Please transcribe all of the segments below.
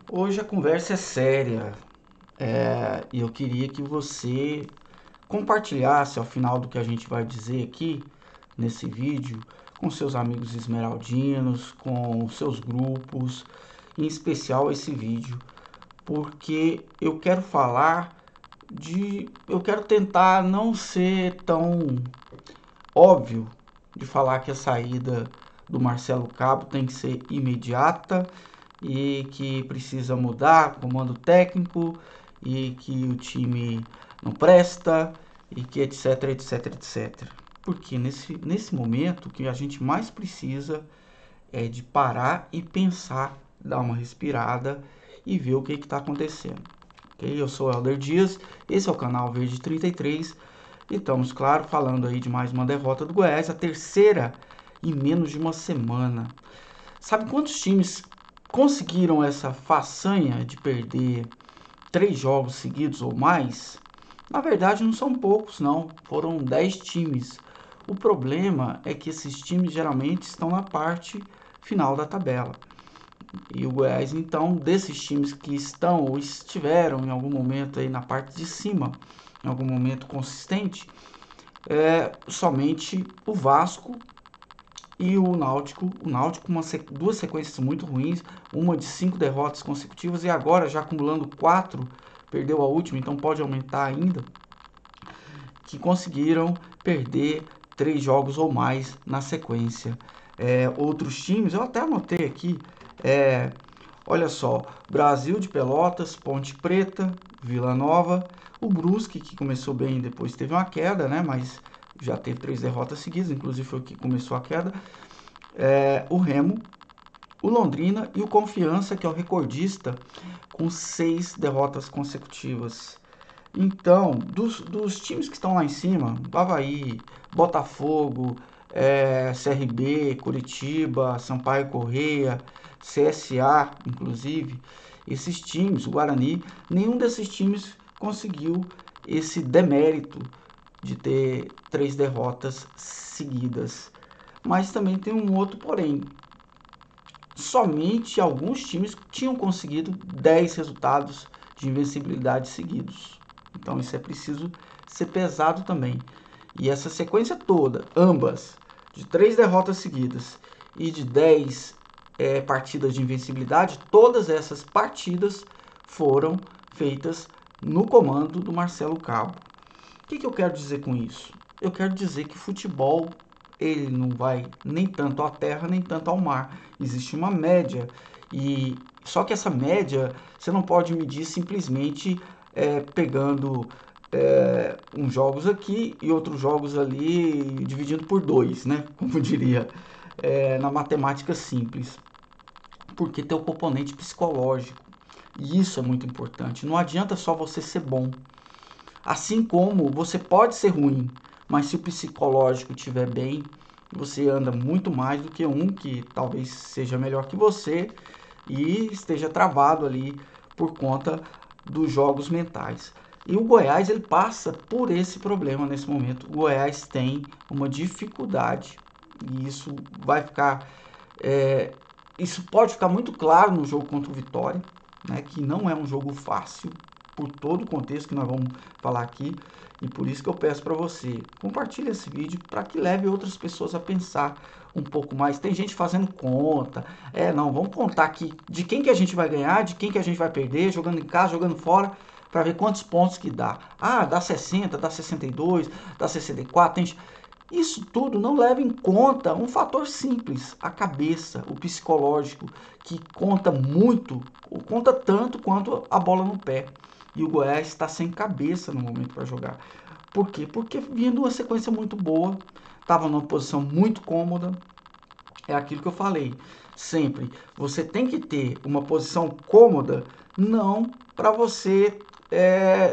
Hoje a conversa é séria, e eu queria que você compartilhasse ao final do que a gente vai dizer aqui nesse vídeo com seus amigos esmeraldinos, com seus grupos, em especial esse vídeo, porque eu quero eu quero tentar não ser tão óbvio de falar que a saída do Marcelo Cabo tem que ser imediata e que precisa mudar comando técnico e que o time não presta e que etc, etc, etc. Porque nesse momento o que a gente mais precisa é de parar e pensar, dar uma respirada e ver o que está acontecendo. Okay? Eu sou o Helder Dias, esse é o canal Verde 33 e estamos, claro, falando aí de mais uma derrota do Goiás, a terceira em menos de uma semana. Sabe quantos times conseguiram essa façanha de perder 3 jogos seguidos ou mais? Na verdade, não são poucos, não. Foram 10 times. O problema é que esses times geralmente estão na parte final da tabela. E o Goiás, então, desses times que estão ou estiveram em algum momento aí na parte de cima, em algum momento consistente, somente o Vasco e o Náutico com duas sequências muito ruins, uma de 5 derrotas consecutivas e agora já acumulando 4, perdeu a última, então pode aumentar ainda, que conseguiram perder 3 jogos ou mais na sequência. Outros times, eu até anotei aqui, olha só, Brasil de Pelotas, Ponte Preta, Vila Nova, o Brusque, que começou bem e depois teve uma queda, né? Mas já teve 3 derrotas seguidas, inclusive foi o que começou a queda. O Remo, o Londrina e o Confiança, que é o recordista, com 6 derrotas consecutivas. Então, dos times que estão lá em cima, Avaí, Botafogo, CRB, Curitiba, Sampaio Correia, CSA, inclusive, esses times, o Guarani, nenhum desses times conseguiu esse demérito de ter 3 derrotas seguidas. Mas também tem um outro porém. Somente alguns times tinham conseguido 10 resultados de invencibilidade seguidos. Então isso é preciso ser pesado também. E essa sequência toda, ambas, de 3 derrotas seguidas e de 10 partidas de invencibilidade, todas essas partidas foram feitas no comando do Marcelo Cabo. O que eu quero dizer com isso? Eu quero dizer que futebol ele não vai nem tanto à terra nem tanto ao mar. Existe uma média e só que essa média você não pode medir simplesmente pegando uns jogos aqui e outros jogos ali dividindo por 2, né? Como diria na matemática simples, porque tem o componente psicológico e isso é muito importante. Não adianta só você ser bom. Assim como você pode ser ruim, mas se o psicológico estiver bem, você anda muito mais do que um que talvez seja melhor que você e esteja travado ali por conta dos jogos mentais. E o Goiás ele passa por esse problema nesse momento. O Goiás tem uma dificuldade e isso vai ficar, isso pode ficar muito claro no jogo contra o Vitória, né, que não é um jogo fácil por todo o contexto que nós vamos falar aqui. E por isso que eu peço para você, compartilhe esse vídeo para que leve outras pessoas a pensar um pouco mais. Tem gente fazendo conta. Não, vamos contar aqui de quem que a gente vai ganhar, de quem que a gente vai perder, jogando em casa, jogando fora, para ver quantos pontos que dá. Ah, dá 60, dá 62, dá 64, tem... Isso tudo não leva em conta um fator simples, a cabeça, o psicológico, que conta muito, ou conta tanto quanto a bola no pé. E o Goiás está sem cabeça no momento para jogar. Por quê? Porque vinha numa sequência muito boa, estava numa posição muito cômoda. É aquilo que eu falei sempre. Você tem que ter uma posição cômoda, não para você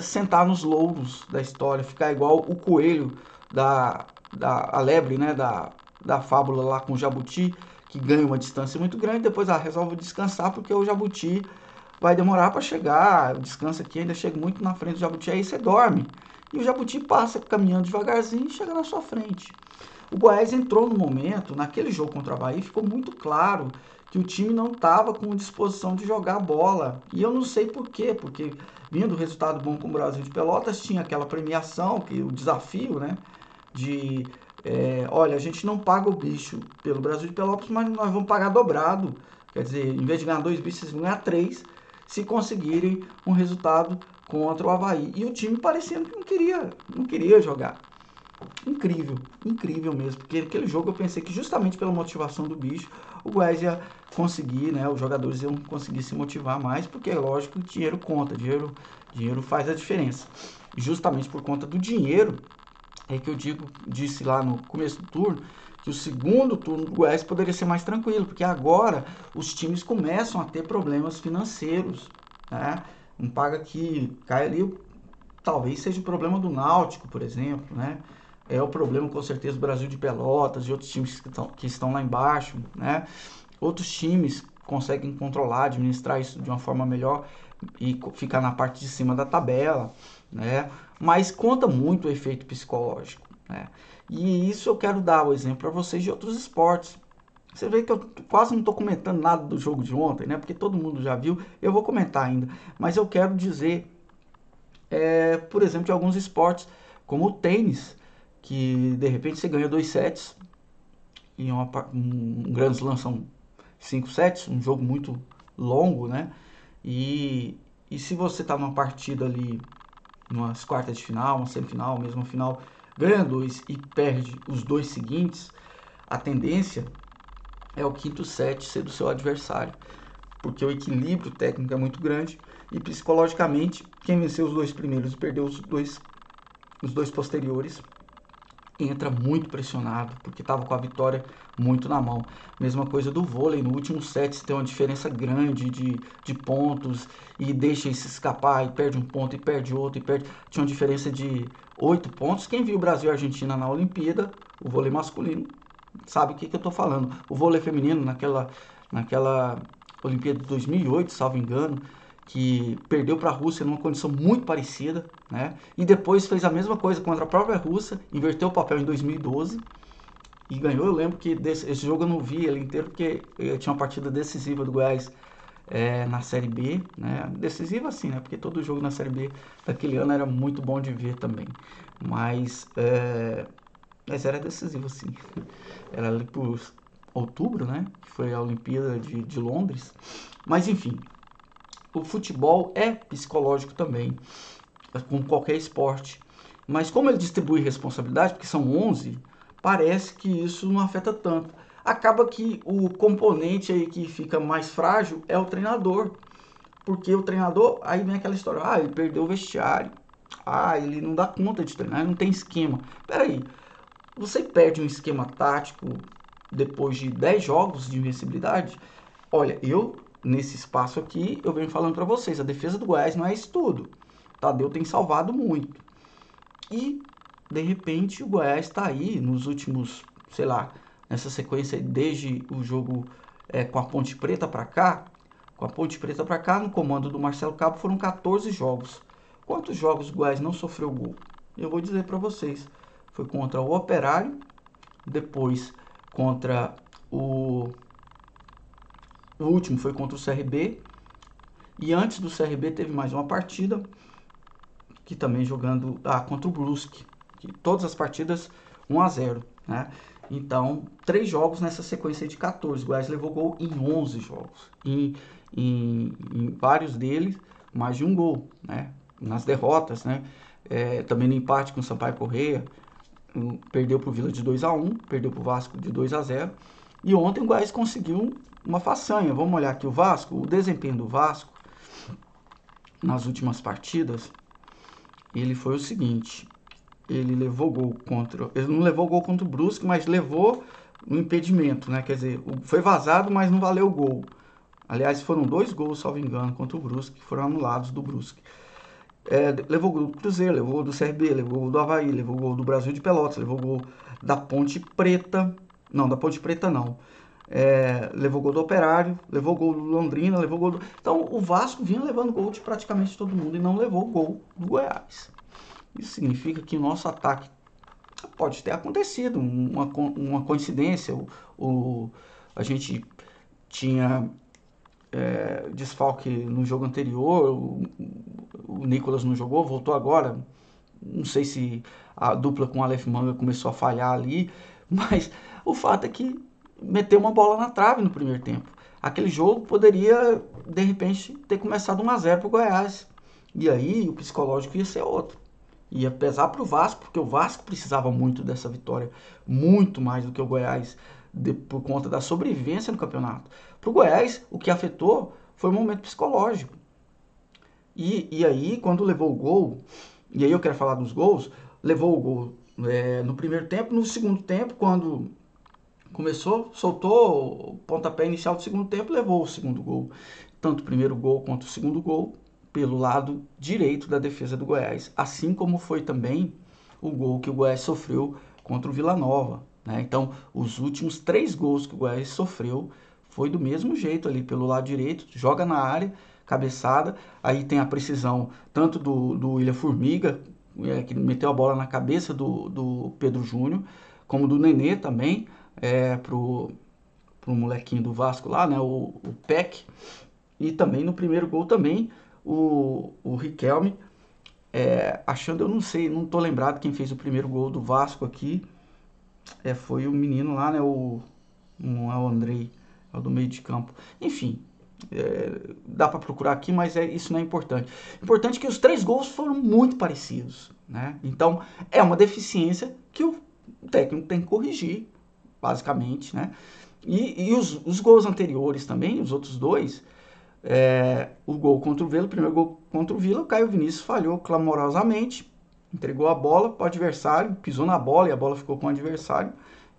sentar nos louros da história, ficar igual o coelho a lebre, né, da fábula lá com o jabuti, que ganha uma distância muito grande, depois resolve descansar porque o jabuti vai demorar para chegar, o descanso aqui ainda chega muito na frente do jabuti, aí você dorme. E o jabuti passa caminhando devagarzinho e chega na sua frente. O Goiás entrou no momento, naquele jogo contra o Avaí, ficou muito claro que o time não estava com disposição de jogar a bola. E eu não sei por quê, porque vindo o resultado bom com o Brasil de Pelotas, tinha aquela premiação, que o desafio, né, de olha, a gente não paga o bicho pelo Brasil de Pelotas, mas nós vamos pagar dobrado. Quer dizer, em vez de ganhar 2 bichos, vocês vão ganhar 3, se conseguirem um resultado contra o Avaí. E o time parecendo que não queria jogar. Incrível, incrível mesmo, porque aquele jogo eu pensei que justamente pela motivação do bicho, o Goiás ia conseguir, né, os jogadores iam conseguir se motivar mais, porque é lógico que dinheiro conta, dinheiro faz a diferença. E justamente por conta do dinheiro, é que eu disse lá no começo do turno, que o segundo turno do Goiás poderia ser mais tranquilo, porque agora os times começam a ter problemas financeiros, né? Um paga que cai ali, talvez seja o problema do Náutico, por exemplo, né? É o problema com certeza do Brasil de Pelotas e outros times que estão lá embaixo, né? Outros times conseguem controlar, administrar isso de uma forma melhor e ficar na parte de cima da tabela, né? Mas conta muito o efeito psicológico, né? E isso eu quero dar o exemplo para vocês de outros esportes. Você vê que eu quase não estou comentando nada do jogo de ontem, né? Porque todo mundo já viu, eu vou comentar ainda. Mas eu quero dizer, por exemplo, de alguns esportes, como o tênis, que de repente você ganha 2 sets, e um Grand Slam são 5 sets, um jogo muito longo, né? E se você está numa partida ali, umas quartas de final, uma semifinal, mesmo uma final, ganha 2 e perde os 2 seguintes, a tendência é o quinto set ser do seu adversário, porque o equilíbrio técnico é muito grande e psicologicamente quem venceu os 2 primeiros e perdeu os dois posteriores entra muito pressionado, porque estava com a vitória muito na mão. Mesma coisa do vôlei, no último set você tem uma diferença grande de pontos e deixa isso escapar e perde um ponto e perde outro e perde. Tinha uma diferença de 8 pontos. Quem viu Brasil e Argentina na Olimpíada, o vôlei masculino, sabe o que eu estou falando. O vôlei feminino naquela Olimpíada de 2008, salvo engano, que perdeu para a Rússia numa condição muito parecida, né? E depois fez a mesma coisa contra a própria Rússia, inverteu o papel em 2012 e ganhou. Eu lembro que esse jogo eu não vi ele inteiro, porque tinha uma partida decisiva do Goiás na Série B, né? Decisiva assim, né? Porque todo jogo na Série B daquele ano era muito bom de ver também. Mas era decisivo sim. Era ali por outubro, né? Que foi a Olimpíada de Londres. Mas enfim, o futebol é psicológico também, como qualquer esporte. Mas como ele distribui responsabilidade, porque são 11, parece que isso não afeta tanto. Acaba que o componente aí que fica mais frágil é o treinador. Porque o treinador, aí vem aquela história, ele perdeu o vestiário. Ele não dá conta de treinar, não tem esquema. Peraí, você perde um esquema tático depois de 10 jogos de invencibilidade? Olha, nesse espaço aqui, eu venho falando para vocês, a defesa do Goiás não é isso tudo. Tadeu tem salvado muito. E, de repente, o Goiás está aí nos últimos, sei lá, nessa sequência desde o jogo com a Ponte Preta para cá. Com a Ponte Preta para cá, no comando do Marcelo Cabo, foram 14 jogos. Quantos jogos o Goiás não sofreu gol? Eu vou dizer para vocês. Foi contra o Operário, depois contra o último foi contra o CRB. E antes do CRB teve mais uma partida, que também jogando contra o Brusque. Que todas as partidas 1-0, né? Então, 3 jogos nessa sequência de 14. O Goiás levou gol em 11 jogos. Em vários deles, mais de um gol, né? Nas derrotas, né? Também no empate com o Sampaio Corrêa. Perdeu para o Vila de 2-1, perdeu para o Vasco de 2-0. E ontem o Goiás conseguiu uma façanha. Vamos olhar aqui o Vasco, o desempenho do Vasco nas últimas partidas, ele foi o seguinte: ele levou gol contra, ele não levou gol contra o Brusque, mas levou um impedimento, né? Quer dizer, foi vazado, mas não valeu o gol. Aliás, foram 2 gols, salvo engano, contra o Brusque, que foram anulados do Brusque. Levou gol do Cruzeiro, levou gol do CRB, levou gol do Avaí, levou gol do Brasil de Pelotas, levou gol da Ponte Preta. Não, da Ponte Preta não. Levou gol do Operário, levou gol do Londrina, levou gol do... Então o Vasco vinha levando gol de praticamente todo mundo e não levou gol do Goiás. Isso significa que o nosso ataque Pode ter acontecido, uma coincidência. A gente tinha desfalque no jogo anterior, o Nicolas não jogou, voltou agora. Não sei se a dupla com o Aleph Manga começou a falhar ali, mas o fato é que meteu uma bola na trave no primeiro tempo. Aquele jogo poderia, de repente, ter começado 1-0 para o Goiás. E aí o psicológico ia ser outro. Ia pesar para o Vasco, porque o Vasco precisava muito dessa vitória, muito mais do que o Goiás, por conta da sobrevivência no campeonato. Para o Goiás, o que afetou foi o momento psicológico. E aí, quando levou o gol, e aí eu quero falar dos gols, levou o gol no primeiro tempo, no segundo tempo, quando começou, soltou o pontapé inicial do segundo tempo, levou o segundo gol. Tanto o primeiro gol quanto o segundo gol pelo lado direito da defesa do Goiás, assim como foi também o gol que o Goiás sofreu contra o Vila Nova, né? Então, os últimos 3 gols que o Goiás sofreu foi do mesmo jeito ali, pelo lado direito, joga na área, cabeçada, aí tem a precisão tanto do William Formiga, que meteu a bola na cabeça do Pedro Júnior, como do Nenê também, pro molequinho do Vasco lá, né, o Peck, e também no primeiro gol também o Riquelme, achando, eu não sei, não tô lembrado quem fez o primeiro gol do Vasco aqui, foi o menino lá, né, não é o Andrei, é o do meio de campo, enfim, dá para procurar aqui, mas isso não é importante. Importante é que os 3 gols foram muito parecidos, né? Então é uma deficiência que o técnico tem que corrigir, basicamente, né? E os gols anteriores também, os outros 2, o gol contra o Vila, o primeiro gol contra o Vila, o Caio Vinícius falhou clamorosamente, entregou a bola para o adversário, pisou na bola e a bola ficou com o adversário,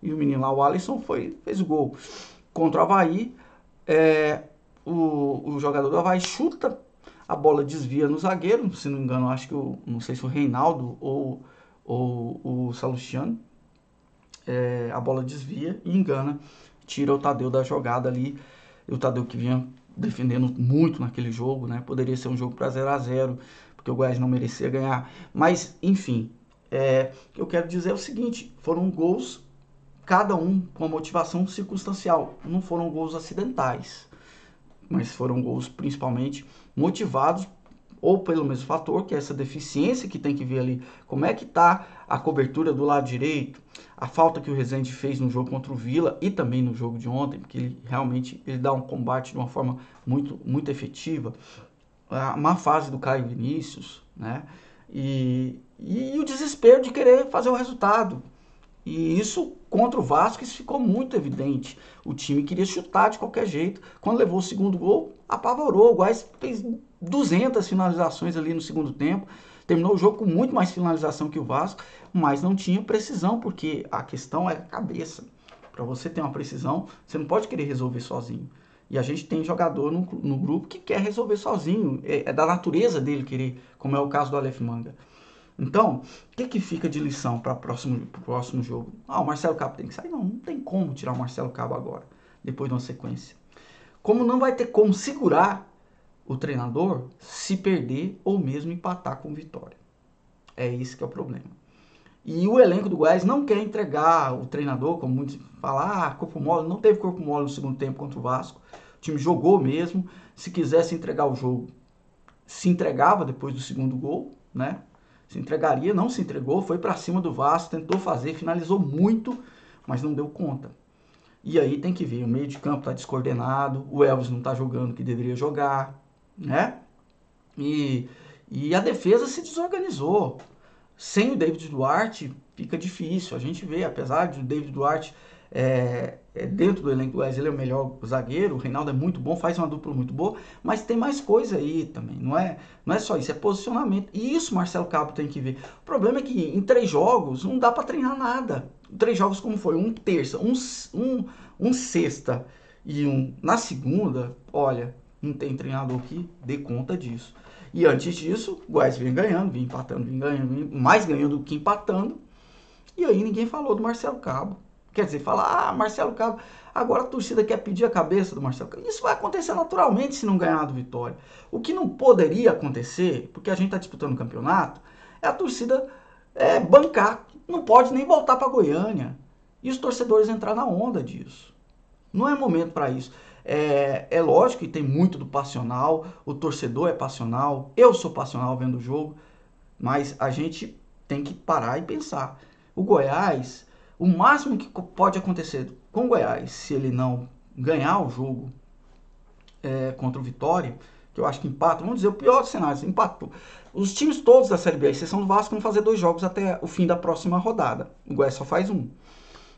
e o menino lá, o Alisson, fez o gol. Contra o Avaí, o jogador do Avaí chuta, a bola desvia no zagueiro, se não me engano, acho que não sei se o Reinaldo ou o Salustiano, a bola desvia e engana, tira o Tadeu da jogada ali, e o Tadeu que vinha defendendo muito naquele jogo, né? Poderia ser um jogo para 0-0, porque o Goiás não merecia ganhar, mas enfim, eu quero dizer o seguinte, foram gols, cada um com uma motivação circunstancial, não foram gols acidentais, mas foram gols principalmente motivados ou pelo mesmo fator, que é essa deficiência que tem que ver ali, como é que tá a cobertura do lado direito, a falta que o Rezende fez no jogo contra o Vila e também no jogo de ontem, porque ele realmente dá um combate de uma forma muito, muito efetiva, a má fase do Caio Vinícius, né? E o desespero de querer fazer o resultado. E isso contra o Vasco, isso ficou muito evidente. O time queria chutar de qualquer jeito. Quando levou o segundo gol, apavorou. O Goiás fez 200 finalizações ali no segundo tempo. Terminou o jogo com muito mais finalização que o Vasco, mas não tinha precisão, porque a questão é a cabeça. Para você ter uma precisão, você não pode querer resolver sozinho. E a gente tem jogador no grupo que quer resolver sozinho. É da natureza dele querer, como é o caso do Aleph Manga. Então, o que fica de lição para o próximo jogo? O Marcelo Cabo tem que sair? Não tem como tirar o Marcelo Cabo agora, depois de uma sequência. Como não vai ter como segurar o treinador se perder ou mesmo empatar com vitória. É esse que é o problema. E o elenco do Goiás não quer entregar o treinador, como muitos falam, corpo mole. Não teve corpo mole no segundo tempo contra o Vasco. O time jogou mesmo. Se quisesse entregar o jogo, se entregava depois do segundo gol, né? Se entregaria, não se entregou, foi para cima do Vasco, tentou fazer, finalizou muito, mas não deu conta. E aí tem que ver, o meio de campo está descoordenado, o Elvis não está jogando o que deveria jogar, né? E a defesa se desorganizou. Sem o David Duarte fica difícil. A gente vê, apesar de o David Duarte dentro do elenco do Goiás, ele é o melhor zagueiro, o Reinaldo é muito bom, faz uma dupla muito boa, mas tem mais coisa aí também, não é só isso, é posicionamento. E isso o Marcelo Cabo tem que ver. O problema é que em 3 jogos não dá para treinar nada. 3 jogos como foi? Um terça, um sexta e um na segunda, olha, não tem treinador que dê conta disso. E antes disso, o Goiás vinha ganhando, vinha empatando, vinha ganhando, mais ganhando do que empatando. E aí ninguém falou do Marcelo Cabo. Quer dizer, fala, Marcelo Cabo, agora a torcida quer pedir a cabeça do Marcelo Cabo. Isso vai acontecer naturalmente se não ganhar do Vitória. O que não poderia acontecer, porque a gente está disputando o campeonato, é a torcida bancar, não pode nem voltar para Goiânia. E os torcedores entrar na onda disso. Não é momento para isso. É lógico que tem muito do passional, o torcedor é passional, eu sou passional vendo o jogo, mas a gente tem que parar e pensar. O Goiás, o máximo que pode acontecer com o Goiás, se ele não ganhar o jogo contra o Vitória, que eu acho que empata, vamos dizer, o pior dos cenários, empatou. Os times todos da Série B, a exceção do Vasco, vão fazer 2 jogos até o fim da próxima rodada. O Goiás só faz 1.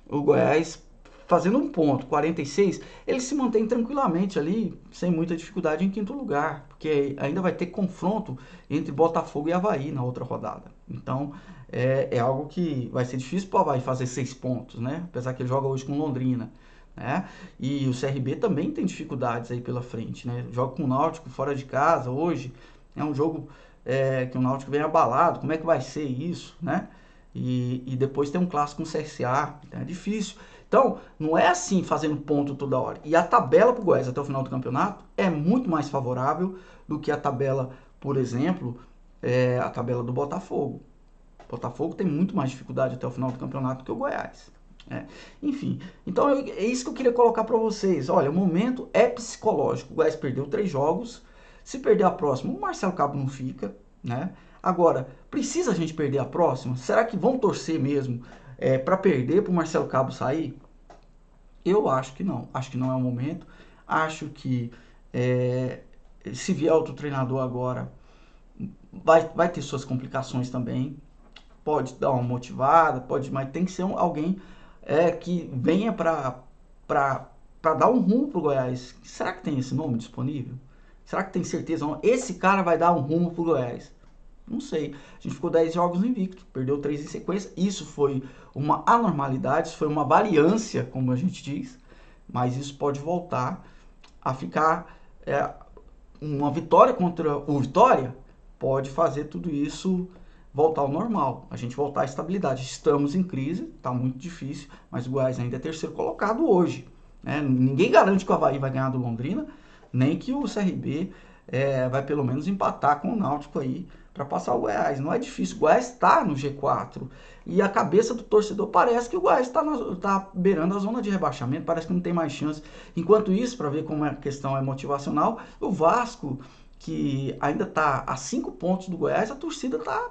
O Goiás, fazendo 1 ponto, 46, ele se mantém tranquilamente ali, sem muita dificuldade, em 5º lugar, porque ainda vai ter confronto entre Botafogo e Avaí na outra rodada. Então, é algo que vai ser difícil para o Avaí fazer 6 pontos, né? Apesar que ele joga hoje com Londrina. Né? E o CRB também tem dificuldades aí pela frente, né? Joga com o Náutico fora de casa hoje, é um jogo que o Náutico vem abalado, como é que vai ser isso, né? E depois tem um clássico com o CSA, é difícil. Então, não é assim fazendo ponto toda hora. E a tabela para o Goiás até o final do campeonato é muito mais favorável do que a tabela, por exemplo, a tabela do Botafogo. O Botafogo tem muito mais dificuldade até o final do campeonato do que o Goiás. Enfim, então é isso que eu queria colocar para vocês. Olha, o momento é psicológico. O Goiás perdeu 3 jogos. Se perder a próxima, o Marcelo Cabo não fica, né? Agora, precisa a gente perder a próxima? Será que vão torcer mesmo para perder, para o Marcelo Cabo sair? Eu acho que não. Acho que não é o momento. Acho que se vier outro treinador agora, vai ter suas complicações também. Pode dar uma motivada, mas tem que ser alguém que venha para dar um rumo pro Goiás. Será que tem esse nome disponível? Será que tem certeza? Não? Esse cara vai dar um rumo pro Goiás? Não sei. A gente ficou 10 jogos invicto, perdeu 3 em sequência. Isso foi uma anormalidade, isso foi uma variância, como a gente diz. Mas isso pode voltar a ficar... uma vitória contra o Vitória pode fazer tudo isso voltar ao normal, a gente voltar à estabilidade. Estamos em crise, está muito difícil, mas o Goiás ainda é 3º colocado hoje. Né? Ninguém garante que o Avaí vai ganhar do Londrina, nem que o CRB vai pelo menos empatar com o Náutico aí para passar o Goiás. Não é difícil, o Goiás está no G4 e a cabeça do torcedor parece que o Goiás está beirando a zona de rebaixamento, parece que não tem mais chance. Enquanto isso, para ver como a questão é motivacional, o Vasco, que ainda está a 5 pontos do Goiás, a torcida está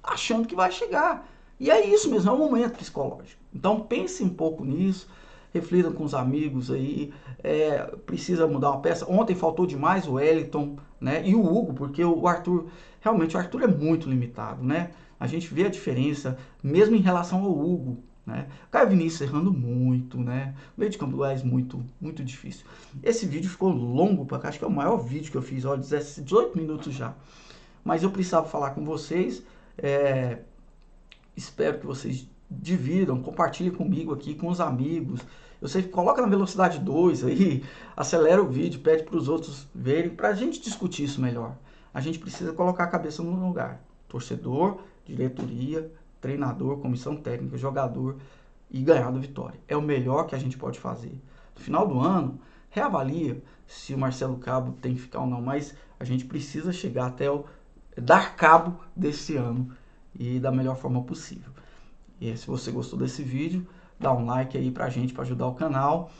achando que vai chegar. E é isso mesmo, é um momento psicológico. Então pense um pouco nisso, reflitam com os amigos aí, precisa mudar uma peça. Ontem faltou demais o Wellington, né? E o Hugo, porque o Arthur, realmente o Arthur é muito limitado, né? A gente vê a diferença, mesmo em relação ao Hugo, né? O Caio Vinícius errando muito, né? O meio de campo do Goiás muito, muito difícil. Esse vídeo ficou longo, porque acho que é o maior vídeo que eu fiz, ó, 18 minutos já. Mas eu precisava falar com vocês. Espero que vocês dividam, compartilhem comigo aqui, com os amigos. Eu sei, coloca na velocidade 2 aí, acelera o vídeo, pede para os outros verem, para a gente discutir isso melhor. A gente precisa colocar a cabeça no lugar. Torcedor, diretoria, treinador, comissão técnica, jogador e ganhar do Vitória. É o melhor que a gente pode fazer. No final do ano, reavalia se o Marcelo Cabo tem que ficar ou não, mas a gente precisa chegar até dar cabo desse ano e da melhor forma possível. E se você gostou desse vídeo, dá um like aí pra gente, para ajudar o canal.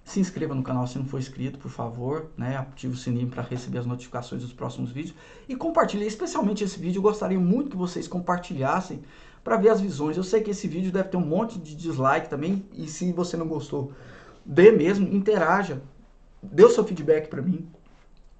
Se inscreva no canal se não for inscrito, por favor, né? Ative o sininho para receber as notificações dos próximos vídeos. E compartilhe, especialmente esse vídeo. Eu gostaria muito que vocês compartilhassem para ver as visões. Eu sei que esse vídeo deve ter um monte de dislike também. E se você não gostou, dê mesmo, interaja. Dê o seu feedback para mim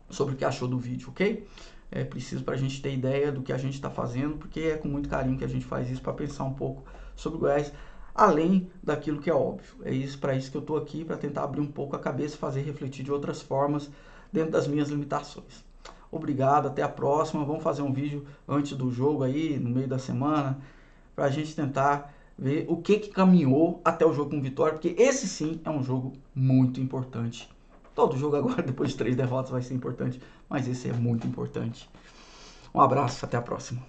sobre o que achou do vídeo, ok? É preciso para a gente ter ideia do que a gente está fazendo, porque é com muito carinho que a gente faz isso, para pensar um pouco sobre o Goiás, além daquilo que é óbvio. É isso, para isso que eu estou aqui, para tentar abrir um pouco a cabeça e fazer refletir de outras formas dentro das minhas limitações. Obrigado, até a próxima. Vamos fazer um vídeo antes do jogo aí, no meio da semana, para a gente tentar ver o que caminhou até o jogo com Vitória, porque esse sim é um jogo muito importante. Todo jogo agora, depois de 3 derrotas, vai ser importante, mas esse é muito importante. Um abraço, até a próxima.